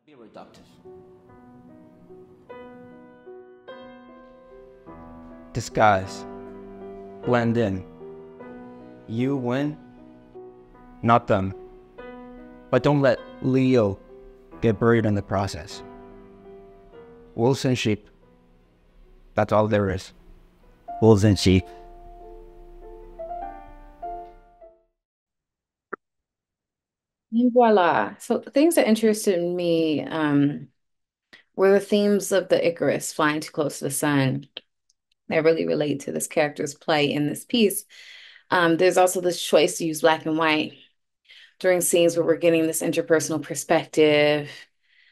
Be reductive. Disguise. Blend in. You win, not them. But don't let Leo get buried in the process. Wolves and sheep. That's all there is. Wolves and sheep. And voila. So things that interested me were the themes of the Icarus flying too close to the sun that really relate to this character's play in this piece. There's also this choice to use black and white during scenes where we're getting this interpersonal perspective.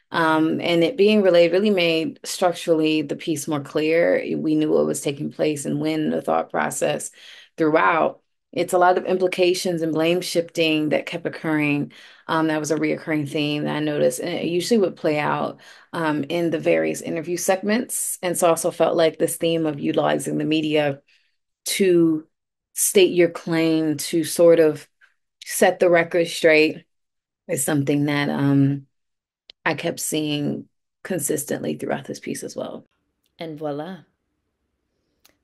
And it being relayed really made structurally the piece more clear. We knew what was taking place and when the thought process throughout. It's a lot of implications and blame shifting that kept occurring. That was a reoccurring theme that I noticed, and it usually would play out in the various interview segments. And so I also felt like this theme of utilizing the media to state your claim, to sort of set the record straight, is something that I kept seeing consistently throughout this piece as well. And voila.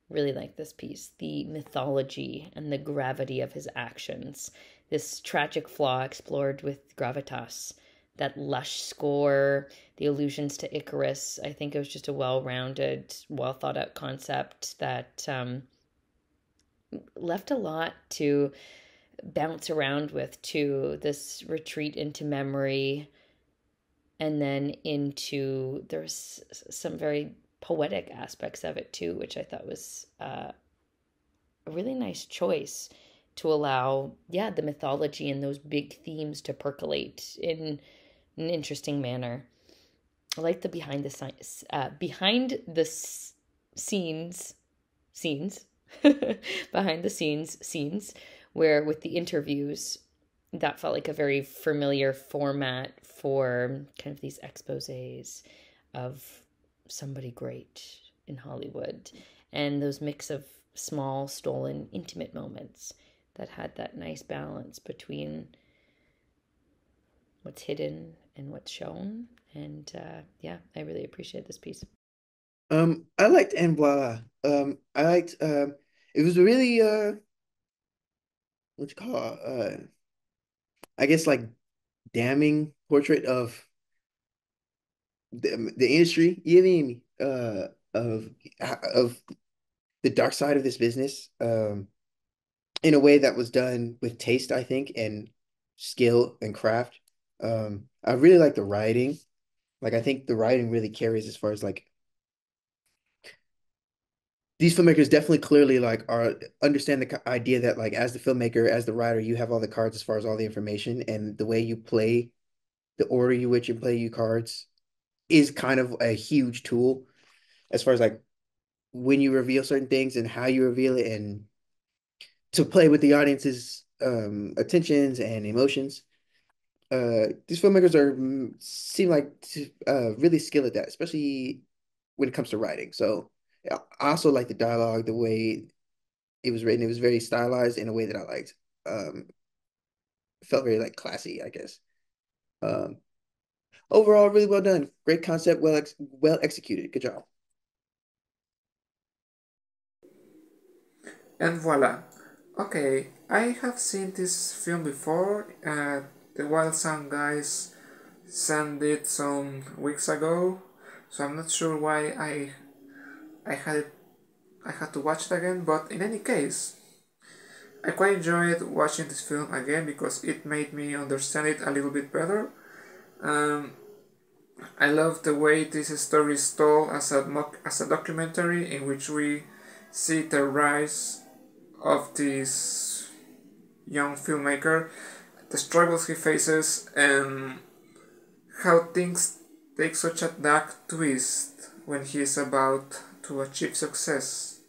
Really like this piece. The mythology and the gravity of his actions. This tragic flaw explored with gravitas. That lush score, the allusions to Icarus. I think it was just a well-rounded, well-thought-out concept that left a lot to bounce around with, to this retreat into memory, and then into, there's some very poetic aspects of it too, which I thought was a really nice choice to allow, yeah, the mythology and those big themes to percolate in an interesting manner. I like the scenes, behind the scenes, where with the interviews, that felt like a very familiar format for kind of these exposés of somebody great in Hollywood, and those mix of small, stolen, intimate moments that had that nice balance between what's hidden and what's shown. And yeah, I really appreciate this piece. I liked En Voila. I liked it was a really what you call I guess like damning portrait of the industry, you know what I mean? Of the dark side of this business, in a way that was done with taste, I think, and skill and craft. I really like the writing. Like I think the writing really carries as far as like these filmmakers definitely clearly like are understand the idea that like as the filmmaker, as the writer, you have all the cards as far as all the information, and the way you play, the order you which you play your cards is kind of a huge tool as far as like when you reveal certain things and how you reveal it, and to play with the audience's attentions and emotions. These filmmakers are seem like really skilled at that, especially when it comes to writing. So yeah, I also like the dialogue, the way it was written. It was very stylized in a way that I liked. Felt very like classy, I guess. Um, Overall, really well done. Great concept, well executed. Good job. And voila. Okay, I have seen this film before. The Wild Sound guys sent it some weeks ago, so I'm not sure why I had it, I had to watch it again. But in any case, I quite enjoyed watching this film again because it made me understand it a little bit better. Um, I love the way this story is told as a documentary in which we see the rise of this young filmmaker, the struggles he faces, and how things take such a dark twist when he is about to achieve success.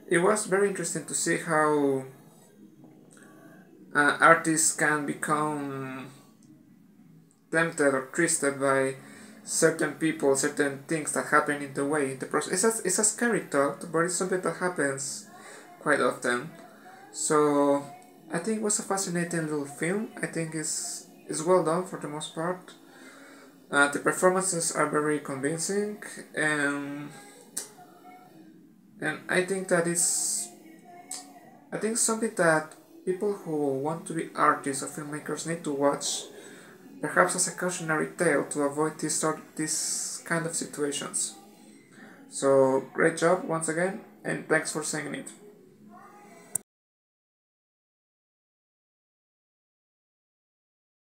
It was very interesting to see how artists can become tempted or twisted by certain people, certain things that happen in the way. The process it's a scary thought, but it's something that happens quite often. So I think it was a fascinating little film. I think it's well done for the most part. The performances are very convincing, and I think something that people who want to be artists or filmmakers need to watch, perhaps as a cautionary tale to avoid this kind of situations. So great job once again, and thanks for saying it.